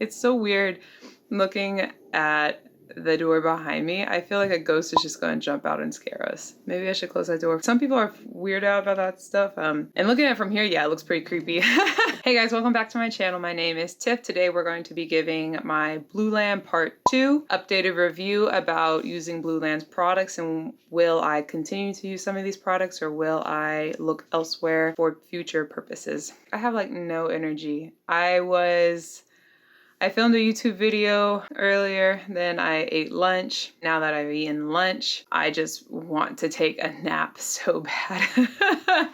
It's so weird looking at the door behind me. I feel like a ghost is just going to jump out and scare us. Maybe I should close that door. Some people are weirded out about that stuff. And looking at it from here, yeah, it looks pretty creepy. Hey guys, welcome back to my channel. My name is Tiff. Today we're going to be giving my Blueland Part 2 updated review about using Blueland's products, and will I continue to use some of these products or will I look elsewhere for future purposes? I have like no energy. I filmed a YouTube video earlier, then I ate lunch. Now that I've eaten lunch, I just want to take a nap so bad.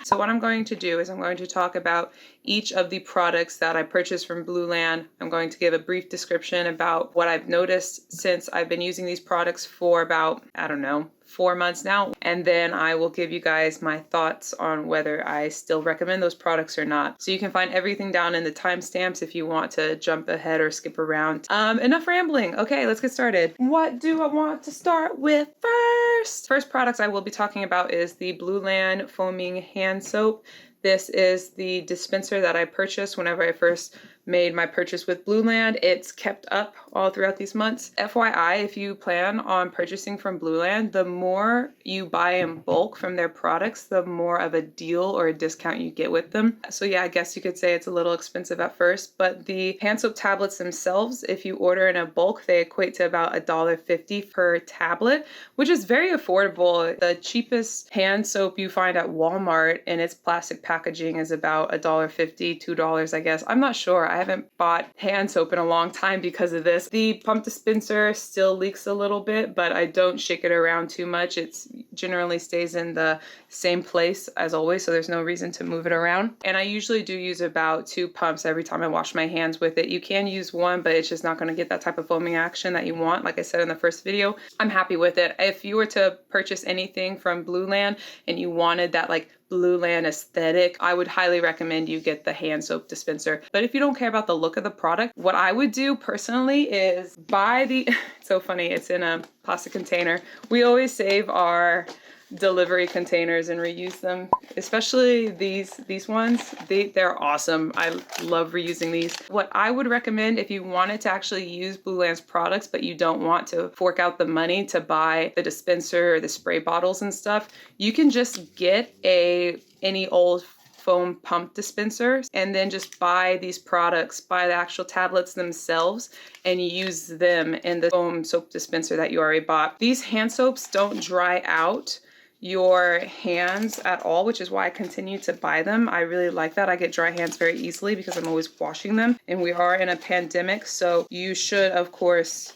So what I'm going to do is I'm going to talk about each of the products that I purchased from Blueland. I'm going to give a brief description about what I've noticed since I've been using these products for about, I don't know, 4 months now. And then I will give you guys my thoughts on whether I still recommend those products or not. So you can find everything down in the timestamps if you want to jump ahead or skip around. Enough rambling. Okay, let's get started. What do I want to start with first? First products I will be talking about is the Blueland Foaming Hand Soap. This is the dispenser that I purchased whenever I first made my purchase with Blueland. It's kept up all throughout these months. FYI, if you plan on purchasing from Blueland, the more you buy in bulk from their products, the more of a deal or a discount you get with them. So yeah, I guess you could say it's a little expensive at first, but the hand soap tablets themselves, if you order in a bulk, they equate to about $1.50 per tablet, which is very affordable. The cheapest hand soap you find at Walmart in its plastic packaging is about $1.50, $2, I guess. I'm not sure. I haven't bought hand soap in a long time because of this. The pump dispenser still leaks a little bit, but I don't shake it around too much. It generally stays in the same place as always, so there's no reason to move it around. And I usually do use about 2 pumps every time I wash my hands with it. You can use 1, but it's just not going to get that type of foaming action that you want. Like I said in the first video, I'm happy with it. If you were to purchase anything from Blueland and you wanted that like Blueland aesthetic, I would highly recommend you get the hand soap dispenser. But if you don't care about the look of the product, what I would do personally is buy the, it's so funny, it's in a plastic container. We always save our delivery containers and reuse them, especially these ones. They're awesome. I love reusing these. What I would recommend if you wanted to actually use Blueland's products but you don't want to fork out the money to buy the dispenser or the spray bottles and stuff, you can just get any old foam pump dispensers and then just buy these products, buy the actual tablets themselves and use them in the foam soap dispenser that you already bought. These hand soaps don't dry out your hands at all, which is why I continue to buy them. I really like that. I get dry hands very easily because I'm always washing them, and we are in a pandemic, so you should of course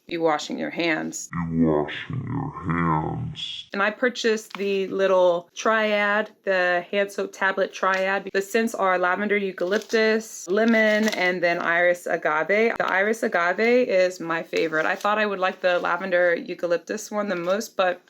be washing your hands. And I purchased the little triad, the hand soap tablet triad. The scents are lavender eucalyptus, lemon, and then iris agave. The iris agave is my favorite. I thought I would like the lavender eucalyptus one the most, but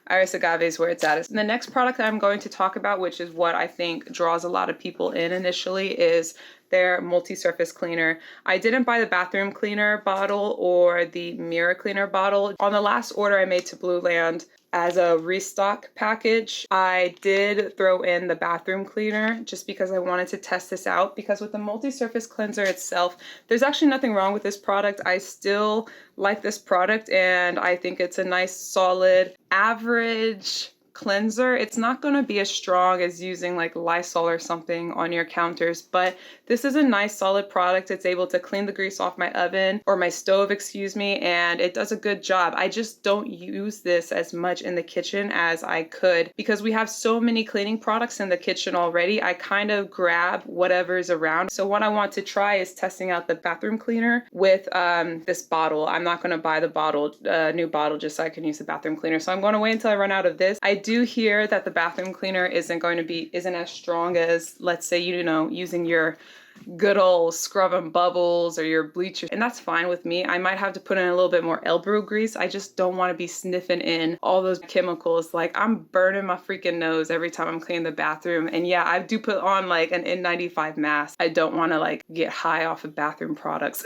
iris agave is where it's at. And the next product that I'm going to talk about, which is what I think draws a lot of people in initially, is their multi-surface cleaner. I didn't buy the bathroom cleaner bottle or the mirror cleaner bottle. On the last order I made to Blueland as a restock package, I did throw in the bathroom cleaner just because I wanted to test this out, because with the multi-surface cleanser itself, there's actually nothing wrong with this product. I still like this product and I think it's a nice solid average cleanser. It's not going to be as strong as using like Lysol or something on your counters, but this is a nice solid product. It's able to clean the grease off my oven or my stove, excuse me, and it does a good job. I just don't use this as much in the kitchen as I could because we have so many cleaning products in the kitchen already. I kind of grab whatever's around. So what I want to try is testing out the bathroom cleaner with this bottle. I'm not going to buy the bottle, new bottle, just so I can use the bathroom cleaner. So I'm going to wait until I run out of this. I do hear that the bathroom cleaner isn't as strong as, let's say, you know, using your good old scrub and bubbles or your bleach, and that's fine with me. I might have to put in a little bit more elbow grease. I just don't want to be sniffing in all those chemicals. Like, I'm burning my freaking nose every time I'm cleaning the bathroom. And yeah, I do put on like an N95 mask. I don't want to like get high off of bathroom products.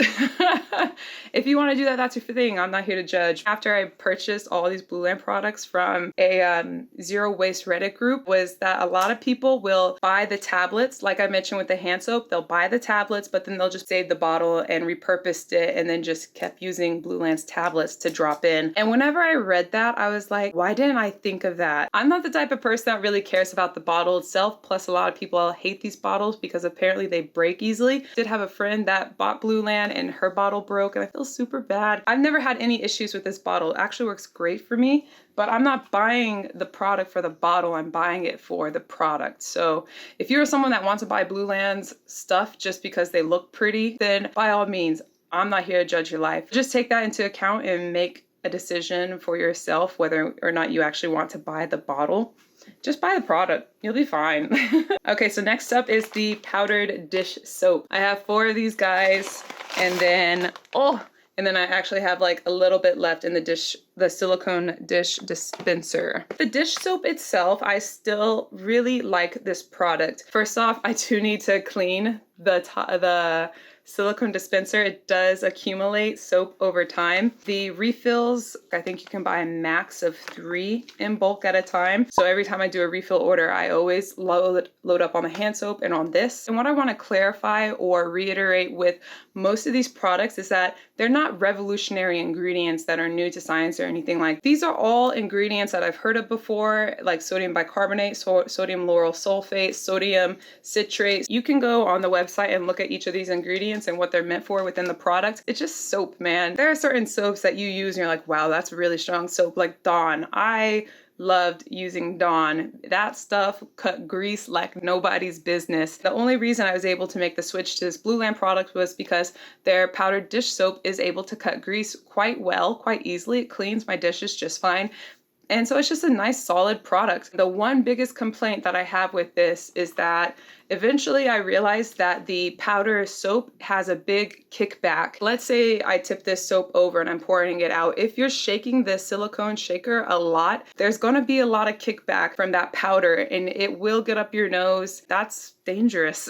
If you want to do that, that's your thing. I'm not here to judge. After I purchased all these Blueland products from a zero waste Reddit group, was that a lot of people will buy the tablets, like I mentioned with the hand soap. They'll buy buy the tablets, but then they'll just save the bottle and repurposed it and then just kept using Blueland's tablets to drop in. And whenever I read that, I was like, why didn't I think of that? I'm not the type of person that really cares about the bottle itself. Plus, a lot of people hate these bottles because apparently they break easily. I did have a friend that bought Blueland and her bottle broke, and I feel super bad. I've never had any issues with this bottle. It actually works great for me, but I'm not buying the product for the bottle. I'm buying it for the product. So if you're someone that wants to buy Blueland's stuff just because they look pretty, then by all means, I'm not here to judge your life. Just take that into account and make a decision for yourself whether or not you actually want to buy the bottle. Just buy the product. You'll be fine. Okay, so next up is the powdered dish soap. I have 4 of these guys, and then I actually have like a little bit left in the silicone dish dispenser. The dish soap itself, I still really like this product. First off, I do need to clean the silicone dispenser. It does accumulate soap over time. The refills, I think you can buy a max of 3 in bulk at a time. So every time I do a refill order, I always load up on the hand soap and on this. And what I want to clarify or reiterate with most of these products is that they're not revolutionary ingredients that are new to science or anything like. These are all ingredients that I've heard of before, like sodium bicarbonate, sodium lauryl sulfate, sodium citrate. You can go on the website and look at each of these ingredients and what they're meant for within the product. It's just soap, man. There are certain soaps that you use and you're like, wow, that's really strong soap. Like Dawn. I loved using Dawn. That stuff cut grease like nobody's business. The only reason I was able to make the switch to this Blueland product was because their powdered dish soap is able to cut grease quite well, quite easily. It cleans my dishes just fine. And so it's just a nice solid product. The one biggest complaint that I have with this is that eventually I realized that the powder soap has a big kickback. Let's say I tip this soap over and I'm pouring it out. If you're shaking the silicone shaker a lot, there's gonna be a lot of kickback from that powder and it will get up your nose. That's dangerous.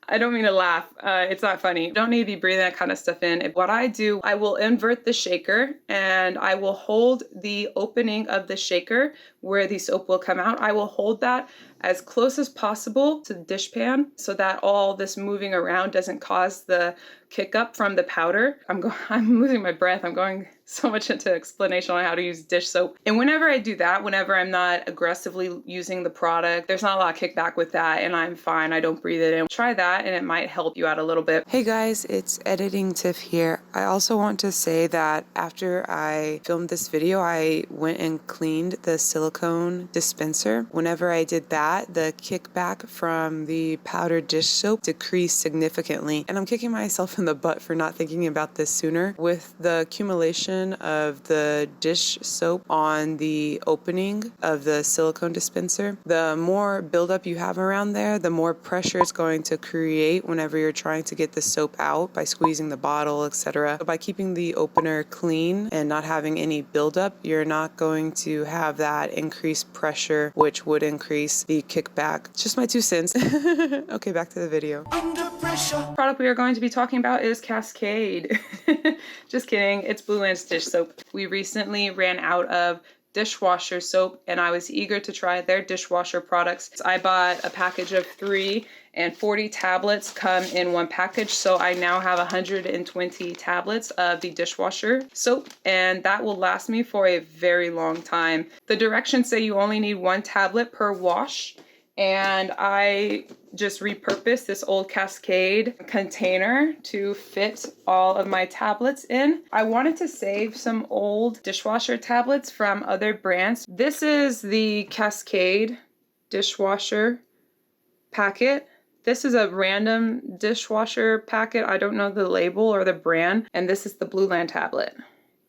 I don't mean to laugh. It's not funny. You don't need to be breathing that kind of stuff in. What I do, I will invert the shaker and I will hold the opening of the shaker where the soap will come out. I will hold that as close as possible to the dishpan so that all this moving around doesn't cause the kick up from the powder. I'm losing my breath. I'm going so much into explanation on how to use dish soap. And whenever I do that, whenever I'm not aggressively using the product, there's not a lot of kickback with that and I'm fine. I don't breathe it in. Try that and it might help you out a little bit. Hey guys, it's Editing Tiff here. I also want to say that after I filmed this video, I went and cleaned the silicone dispenser. Whenever I did that, the kickback from the powdered dish soap decreased significantly. And I'm kicking myself in the butt for not thinking about this sooner. With the accumulation of the dish soap on the opening of the silicone dispenser, the more buildup you have around there, the more pressure it's going to create whenever you're trying to get the soap out by squeezing the bottle, etc. So by keeping the opener clean and not having any buildup, you're not going to have that increased pressure, which would increase the kickback. Just my 2 cents. Okay, back to the video. The product we are going to be talking about is Cascade. Just kidding. It's Blueland's dish soap. We recently ran out of dishwasher soap and I was eager to try their dishwasher products. I bought a package of 3 and 40 tablets come in one package. So I now have 120 tablets of the dishwasher soap and that will last me for a very long time. The directions say you only need 1 tablet per wash. And I just repurposed this old Cascade container to fit all of my tablets in. I wanted to save some old dishwasher tablets from other brands. This is the Cascade dishwasher packet. This is a random dishwasher packet. I don't know the label or the brand. And this is the Blueland tablet.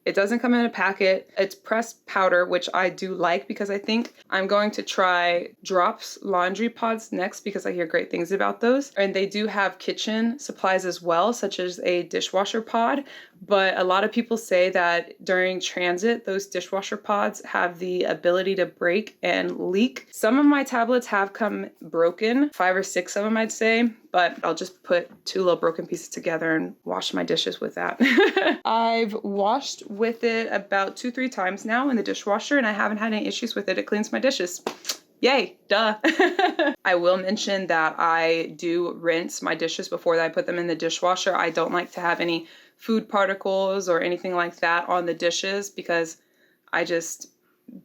It doesn't come in a packet. It's pressed powder, which I do like because I think I'm going to try Drops laundry pods next because I hear great things about those. And they do have kitchen supplies as well, such as a dishwasher pod. But a lot of people say that during transit, those dishwasher pods have the ability to break and leak. Some of my tablets have come broken, 5 or 6 of them I'd say, but I'll just put 2 little broken pieces together and wash my dishes with that. I've washed with it about 2-3 times now in the dishwasher and I haven't had any issues with it. It cleans my dishes. Yay, duh. I will mention that I do rinse my dishes before I put them in the dishwasher. I don't like to have any food particles or anything like that on the dishes because I just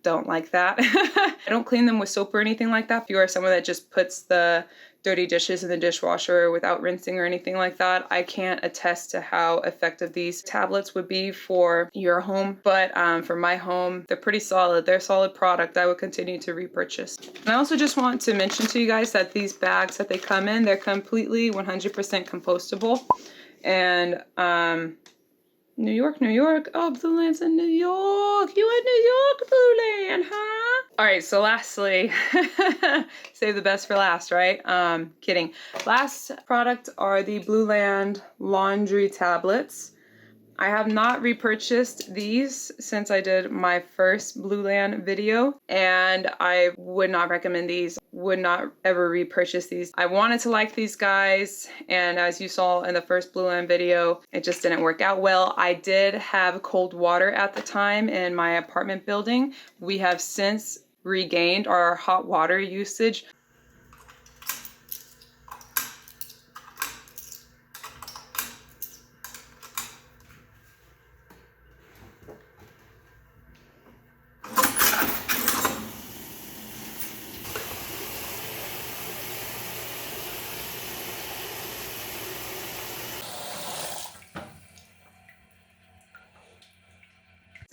don't like that. I don't clean them with soap or anything like that. If you are someone that just puts the dirty dishes in the dishwasher without rinsing or anything like that, I can't attest to how effective these tablets would be for your home. But for my home, they're pretty solid. They're a solid product. I would continue to repurchase. And I also just want to mention to you guys that these bags that they come in, they're completely 100% compostable. And New York, New York. Oh, Blueland's in New York. You in New York, Blueland, huh? All right, so lastly, save the best for last, right? Kidding. Last product are the Blueland laundry tablets. I have not repurchased these since I did my first Blueland video, and I would not recommend these, would not ever repurchase these. I wanted to like these guys, and as you saw in the first Blueland video, it just didn't work out well. I did have cold water at the time in my apartment building. We have since regained our hot water usage.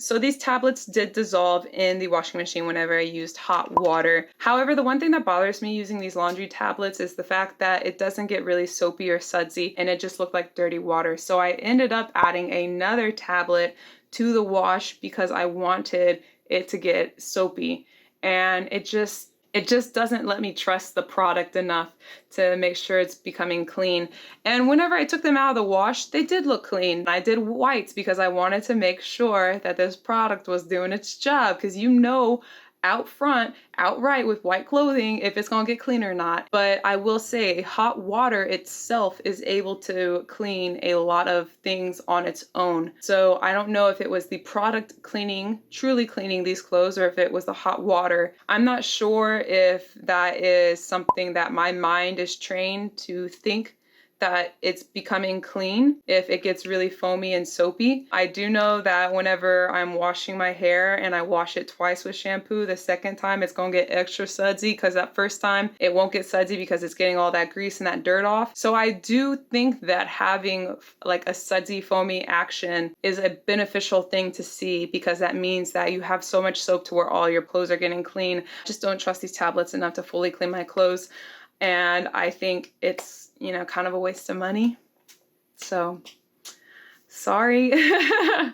So these tablets did dissolve in the washing machine whenever I used hot water. However, the one thing that bothers me using these laundry tablets is the fact that it doesn't get really soapy or sudsy and it just looked like dirty water. So I ended up adding another tablet to the wash because I wanted it to get soapy. And it just doesn't let me trust the product enough to make sure it's becoming clean. And whenever I took them out of the wash, they did look clean. I did whites because I wanted to make sure that this product was doing its job, because you know out front, outright with white clothing, if it's gonna get clean or not. But I will say hot water itself is able to clean a lot of things on its own. So I don't know if it was the product cleaning, truly cleaning these clothes, or if it was the hot water. I'm not sure if that is something that my mind is trained to think that it's becoming clean if it gets really foamy and soapy. I do know that whenever I'm washing my hair and I wash it twice with shampoo, the second time it's gonna get extra sudsy, because that first time it won't get sudsy because it's getting all that grease and that dirt off. So I do think that having like a sudsy foamy action is a beneficial thing to see, because that means that you have so much soap to where all your clothes are getting clean. Just don't trust these tablets enough to fully clean my clothes. And I think it's, you know, kind of a waste of money. So, sorry.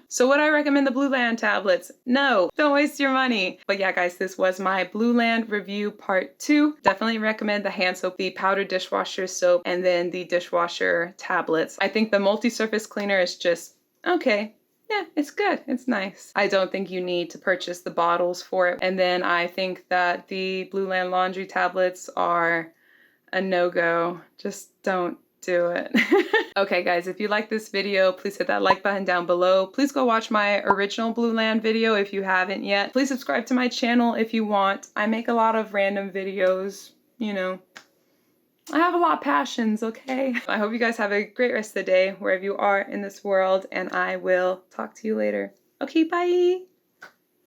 So would I recommend the Blueland tablets? No, don't waste your money. But yeah, guys, this was my Blueland review part 2. Definitely recommend the hand soap, the powder dishwasher soap, and then the dishwasher tablets. I think the multi-surface cleaner is just okay. Yeah, it's good. It's nice. I don't think you need to purchase the bottles for it. And then I think that the Blueland laundry tablets are a no-go. Just don't do it. Okay, guys, if you like this video, please hit that like button down below. Please go watch my original Blueland video if you haven't yet. Please subscribe to my channel if you want. I make a lot of random videos, you know. I have a lot of passions, okay? I hope you guys have a great rest of the day wherever you are in this world, and I will talk to you later. Okay, bye!